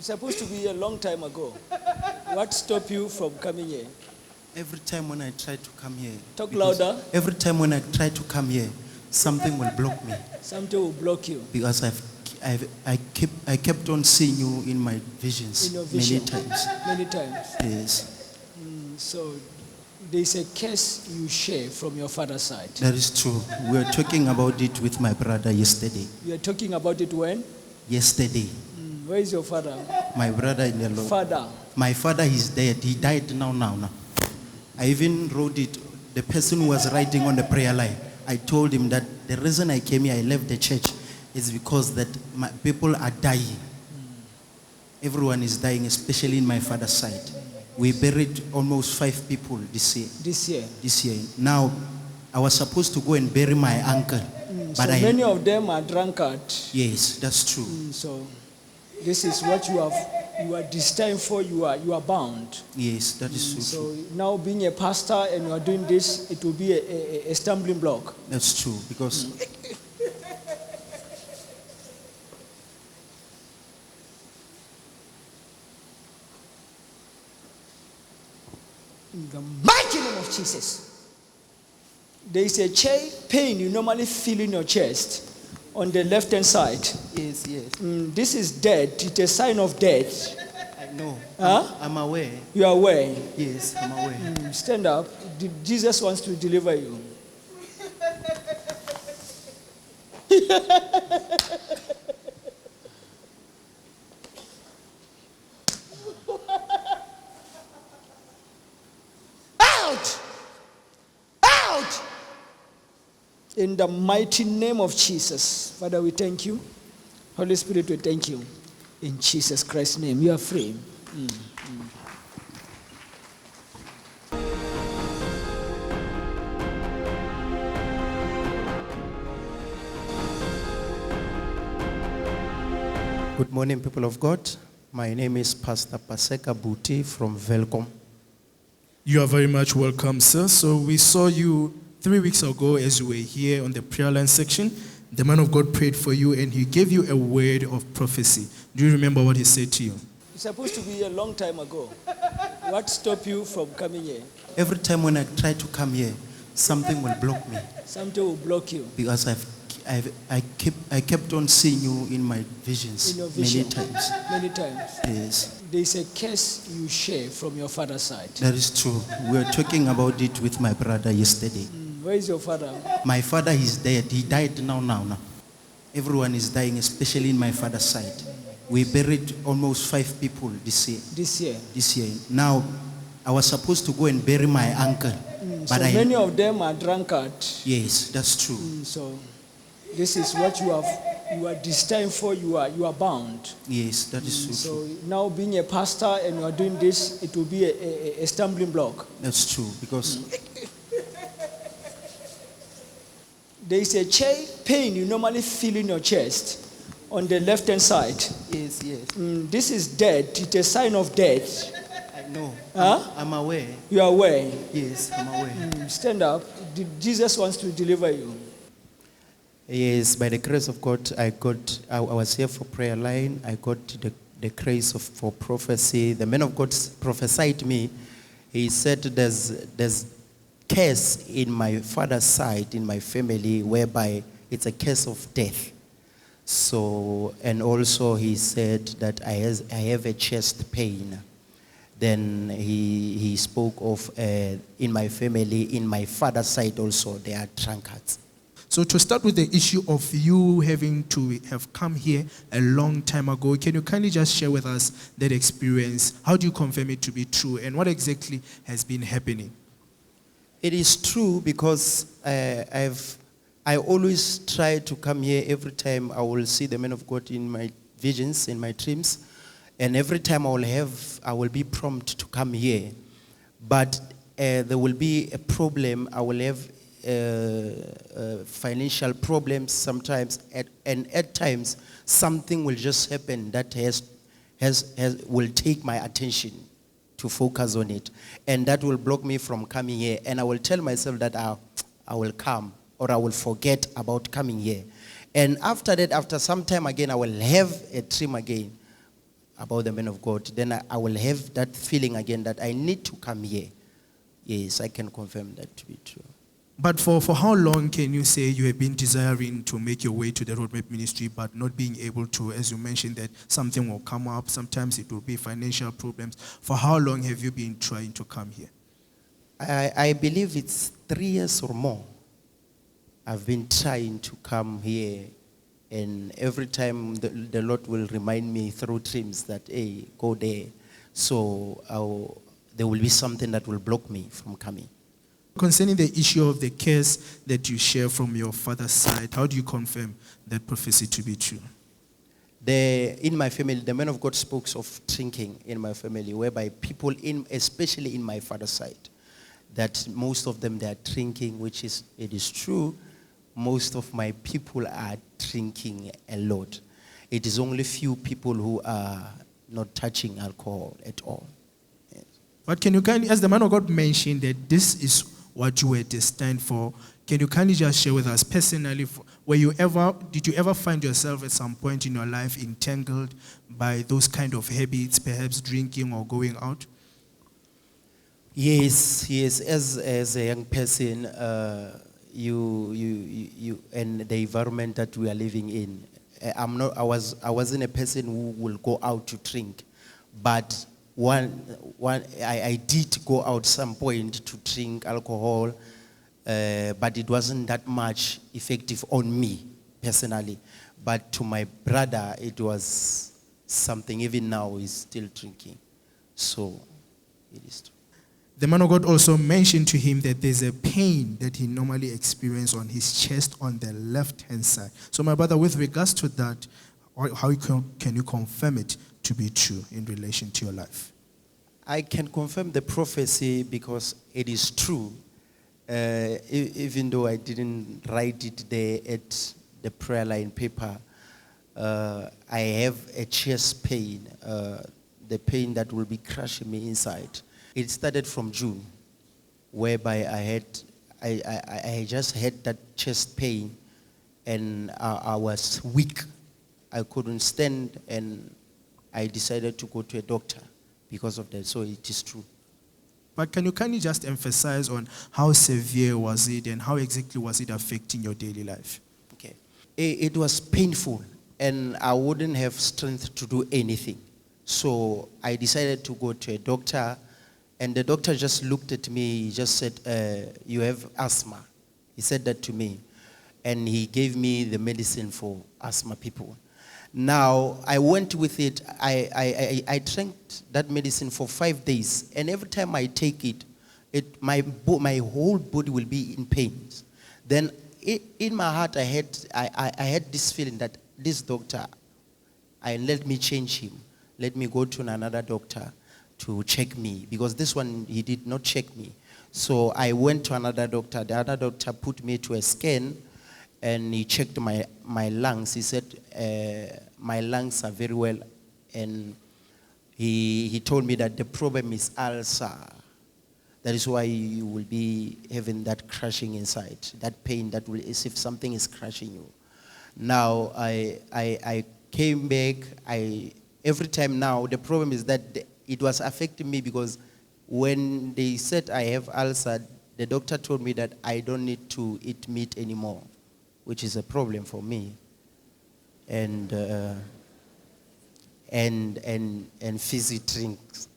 It's supposed to be a long time ago. What stopped you from coming here? Every time when I try to come here, Talk louder. every time when I try to come here, something will block me Something will block you. because I kept on seeing you in my visions, In your vision. many times. Many times. Yes, So there's a curse you share from your father's side. that is true. We were talking about it with my brother yesterday. You are talking about it when? Yesterday, Where is your father? my brother in the Lord. Father. My father is dead. He died now. I even wrote it. The person who was writing on the prayer line, I told him that the reason I came here, I left the church, is because that my people are dying. Everyone is dying, especially in my father's side. We buried almost 5 people this year. This year. Now, I was supposed to go and bury my uncle. So many of them are drunkard. Yes, that's true. So this is what you are destined for. You are bound. Yes, that is true. So now being a pastor and you are doing this, it will be a stumbling block. That's true, because In the mighty name of Jesus. There is a pain you normally feel in your chest on the left hand side. yes. This is death. It's a sign of death. I know. Huh? I'm aware. You are aware. Yes, I'm aware. Stand up. Jesus wants to deliver you. Out! Out! In the mighty name of Jesus. Father, we thank you. Holy Spirit, we thank you. In Jesus Christ's name, you are free. Good morning, people of God. My name is Pastor Paseka Buti from Velcom. You are very much welcome, sir. So we saw you 3 weeks ago as you were here on the prayer line section. The man of God prayed for you and he gave you a word of prophecy. Do you remember what he said to you? It's supposed to be a long time ago. What stopped you from coming here? Every time when I try to come here, something will block me Something will block you. because I kept on seeing you in my visions, In your vision. many times. Many times. Yes, There's a curse you share from your father's side. that is true. We were talking about it with my brother yesterday. Where is your father? My father is dead. He died now. Everyone is dying, especially in my father's side. We buried almost 5 people this year. Now, I was supposed to go and bury my uncle. So many of them are drunkard. Yes, that's true. So this is what you are destined for. You are bound. Yes, that is true. So now being a pastor and you are doing this, it will be a stumbling block. That's true, because There is a pain you normally feel in your chest on the left hand side. yes. This is death. It's a sign of death. I know. Huh? I'm aware. You are aware. Yes, I'm aware. Stand up. Jesus wants to deliver you. Yes, by the grace of God, I was here for prayer line. I got the grace for prophecy. The man of God prophesied to me. He said there's curse in my father's side, in my family, whereby it's a curse of death. So, and also he said that I have a chest pain. Then he spoke of in my family, in my father's side also, there are drunkards. So to start with the issue of you having to have come here a long time ago, can you kindly just share with us that experience? How do you confirm it to be true? And what exactly has been happening? It is true because I always try to come here. Every time I will see the man of God in my visions, in my dreams, and every time I will be prompt to come here. But there will be a problem. I will have financial problems sometimes, and at times something will just happen that will take my attention to focus on it, and that will block me from coming here. And I will tell myself that I will come, or I will forget about coming here. And after that, after some time again, I will have a dream again. about the man of God, then I will have that feeling again that I need to come here. Yes, I can confirm that to be true. But for how long can you say you have been desiring to make your way to the roadmap ministry but not being able to, as you mentioned, that something will come up, sometimes it will be financial problems. For how long have you been trying to come here? I believe it's 3 years or more. I've been trying to come here, and every time the Lord will remind me through dreams that, hey, go there. So there will be something that will block me from coming. Concerning the issue of the curse that you share from your father's side, how do you confirm that prophecy to be true? In my family, the man of God spoke of drinking in my family, whereby people, especially in my father's side, that most of them, they are drinking, it is true. Most of my people are drinking a lot. It is only few people who are not touching alcohol at all. Yes. But can you kindly, as the man of God mentioned that this is what you were destined for, can you kindly just share with us personally, did you ever find yourself at some point in your life entangled by those kind of habits, perhaps drinking or going out? Yes. As a young person, you and the environment that we are living in. I wasn't a person who will go out to drink, but I did go out some point to drink alcohol, but it wasn't that much effective on me personally. But to my brother, it was something. Even now, he's still drinking. So it is true. The man of God also mentioned to him that there's a pain that he normally experiences on his chest on the left-hand side. So my brother, with regards to that, how can you confirm it to be true in relation to your life? I can confirm the prophecy because it is true. Even though I didn't write it there at the prayer line paper, I have a chest pain, the pain that will be crushing me inside. It started from June, whereby I just had that chest pain, and I was weak. I couldn't stand, and I decided to go to a doctor because of that. So it is true. But can you kindly just emphasize on how severe was it and how exactly was it affecting your daily life? Okay. It was painful, and I wouldn't have strength to do anything. So I decided to go to a doctor. And the doctor just looked at me, he just said, you have asthma. He said that to me. And he gave me the medicine for asthma people. Now, I went with it. I drank that medicine for 5 days. And every time I take it, my whole body will be in pain. Then in my heart, I had this feeling that this doctor, let me change him. Let me go to another doctor to check me, because this one, he did not check me. So I went to another doctor. The other doctor put me to a scan, and he checked my lungs. He said, my lungs are very well, and he told me that the problem is ulcer. That is why you will be having that crushing inside, that pain that will, as if something is crushing you. Now, I came back. Every time now, the problem is that it was affecting me, because when they said I have ulcer, the doctor told me that I don't need to eat meat anymore, which is a problem for me. And fizzy drinks.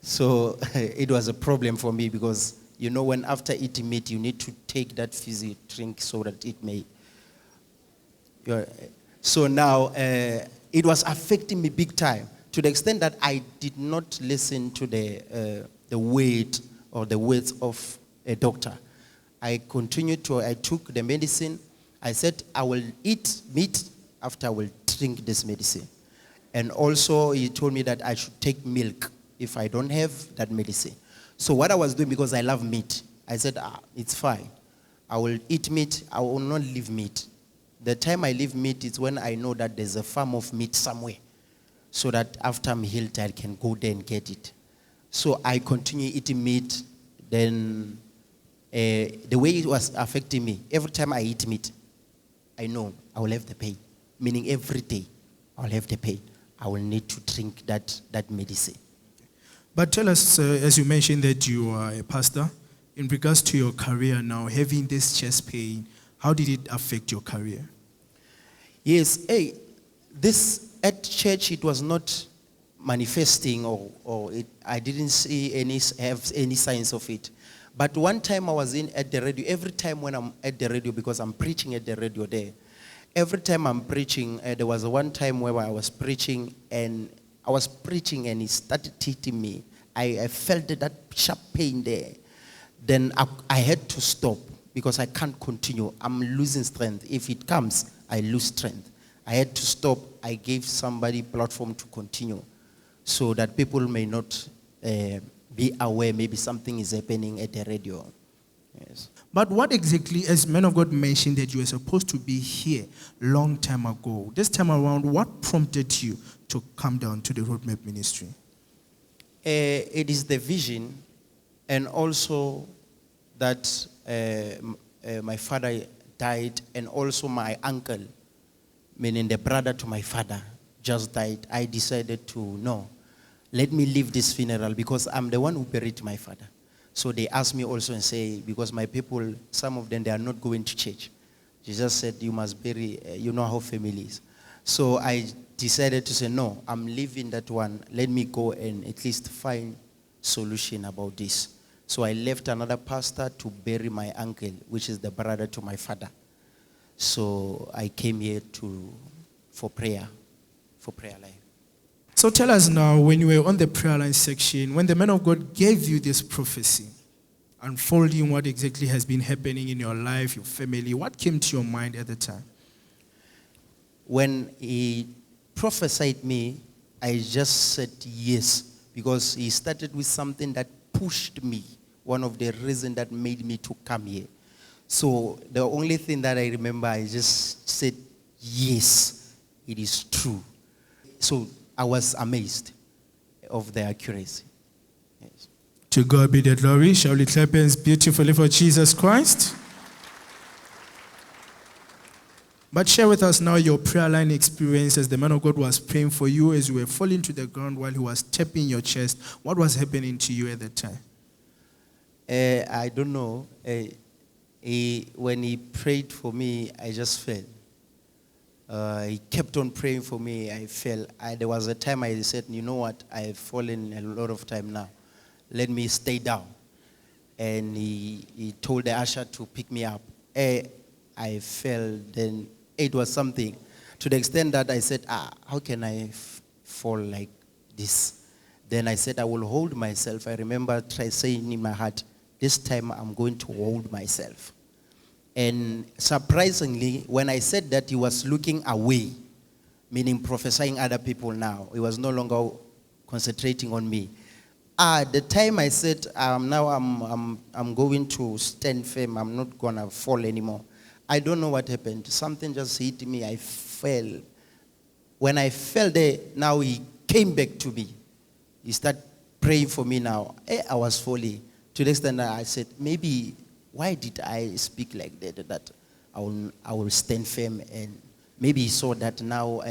So it was a problem for me, because when after eating meat you need to take that fizzy drink so that it may. So now it was affecting me big time, to the extent that I did not listen to the word or the words of a doctor. I took the medicine. I said I will eat meat after I will drink this medicine. And also he told me that I should take milk if I don't have that medicine. So what I was doing, because I love meat, I said, it's fine. I will eat meat. I will not leave meat. The time I leave meat is when I know that there's a farm of meat somewhere, so that after I'm healed, I can go there and get it. So I continue eating meat. Then the way it was affecting me, every time I eat meat, I know I will have the pain. Meaning every day, I'll have the pain. I will need to drink that medicine. But tell us, as you mentioned that you are a pastor, in regards to your career now, having this chest pain, how did it affect your career? Yes, this at church, it was not manifesting I didn't see have any signs of it. But one time I was at the radio, every time when I'm at the radio, because I'm preaching at the radio there, every time I'm preaching, there was one time where I was preaching and it started hitting me. I felt that sharp pain there. Then I had to stop because I can't continue. I'm losing strength. If it comes, I lose strength. I had to stop. I gave somebody platform to continue so that people may not be aware maybe something is happening at the radio. Yes. But what exactly, as man of God mentioned that you were supposed to be here long time ago, this time around, what prompted you to come down to the Roadmap Ministry? It is the vision, and also that my father died, and also my uncle, meaning the brother to my father, just died. I decided to, no, let me leave this funeral because I'm the one who buried my father. So they asked me also and say, because my people, some of them, they are not going to church. They just said, you must bury, you know how family is. So I decided to say, no, I'm leaving that one. Let me go and at least find solution about this. So I left another pastor to bury my uncle, which is the brother to my father. So I came here for prayer line. So tell us now, when you were on the prayer line section, when the man of God gave you this prophecy, unfolding what exactly has been happening in your life, your family, what came to your mind at the time? When he prophesied me, I just said yes, because he started with something that pushed me, one of the reasons that made me to come here. So the only thing that I remember, I just said, yes, it is true. So I was amazed of the accuracy. Yes. To God be the glory. Shall we clap hands beautifully for Jesus Christ? But share with us now your prayer line experience as the man of God was praying for you as you were falling to the ground while he was tapping your chest. What was happening to you at that time? I don't know. When he prayed for me, I just fell. He kept on praying for me. I fell. There was a time I said, you know what? I've fallen a lot of time now. Let me stay down. And he told the usher to pick me up. I fell. Then it was something to the extent that I said, how can I fall like this? Then I said, I will hold myself. I remember saying in my heart, this time I'm going to hold myself. And surprisingly, when I said that, he was looking away, meaning prophesying other people now. He was no longer concentrating on me. The time I said, now I'm going to stand firm, I'm not going to fall anymore. I don't know what happened. Something just hit me. I fell. When I fell there, now he came back to me. He started praying for me now. I was falling. To the extent that I said, maybe, why did I speak like that? That I will stand firm. And maybe he saw that now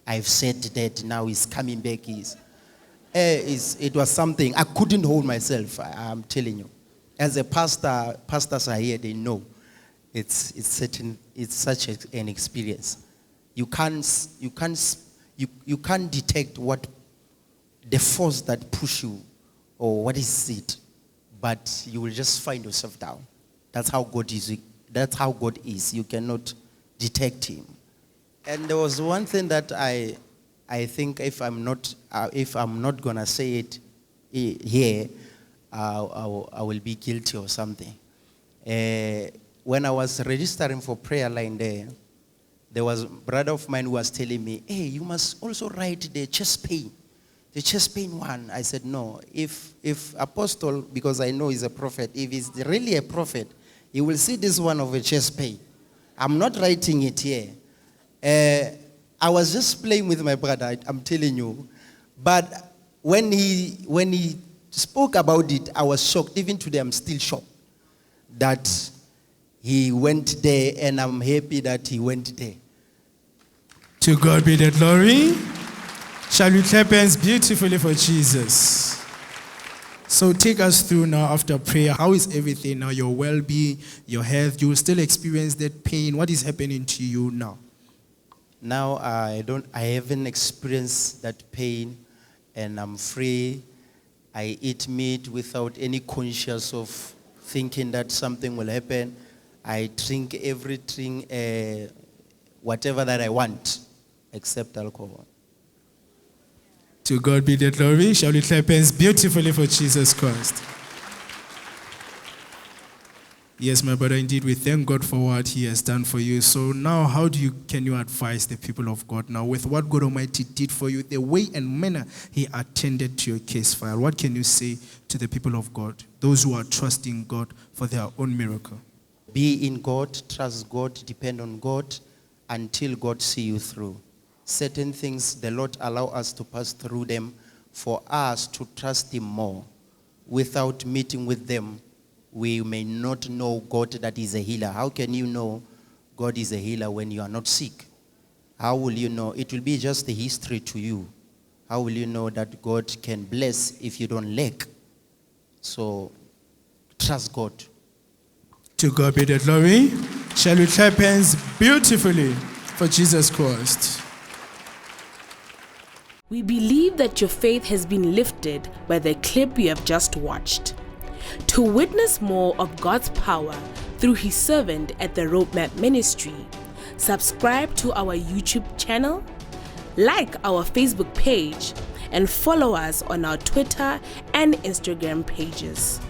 I've said that, now he's coming back. It was something. I couldn't hold myself, I'm telling you. As a pastor, pastors are here, they know. It's such an experience. You can't detect what the force that push you or what is it, but you will just find yourself down. That's how God is. That's how God is. You cannot detect him. And there was one thing that I think if I'm not gonna say it here, I will be guilty or something. When I was registering for prayer line there was a brother of mine who was telling me, hey, you must also write the chest pain one. I said, no. If Apostle, because I know he's a prophet, if he's really a prophet, he will see this one of a chest pain. I'm not writing it here. I was just playing with my brother, I'm telling you. But when he spoke about it, I was shocked. Even today, I'm still shocked that he went there, and I'm happy that he went there. To God be the glory. Shall we clap hands beautifully for Jesus? So take us through now after prayer. How is everything now? Your well-being, your health. You will still experience that pain. What is happening to you now? Now I haven't experienced that pain, and I'm free. I eat meat without any conscious of thinking that something will happen. I drink everything, whatever that I want, except alcohol. To God be the glory. Shall we clap hands beautifully for Jesus Christ? Yes, my brother, indeed, we thank God for what He has done for you. So now, how can you advise the people of God now with what God Almighty did for you, the way and manner He attended to your case file? What can you say to the people of God, those who are trusting God for their own miracle? Be in God, trust God, depend on God until God see you through. Certain things the Lord allow us to pass through them for us to trust Him more. Without meeting with them, we may not know God that is a healer. How can you know God is a healer when you are not sick? How will you know? It will be just a history to you. How will you know that God can bless if you don't lack? So, trust God. To God be the glory. Shall we clap hands beautifully for Jesus Christ? We believe that your faith has been lifted by the clip you have just watched. To witness more of God's power through His servant at the Roadmap Ministry, subscribe to our YouTube channel, like our Facebook page, and follow us on our Twitter and Instagram pages.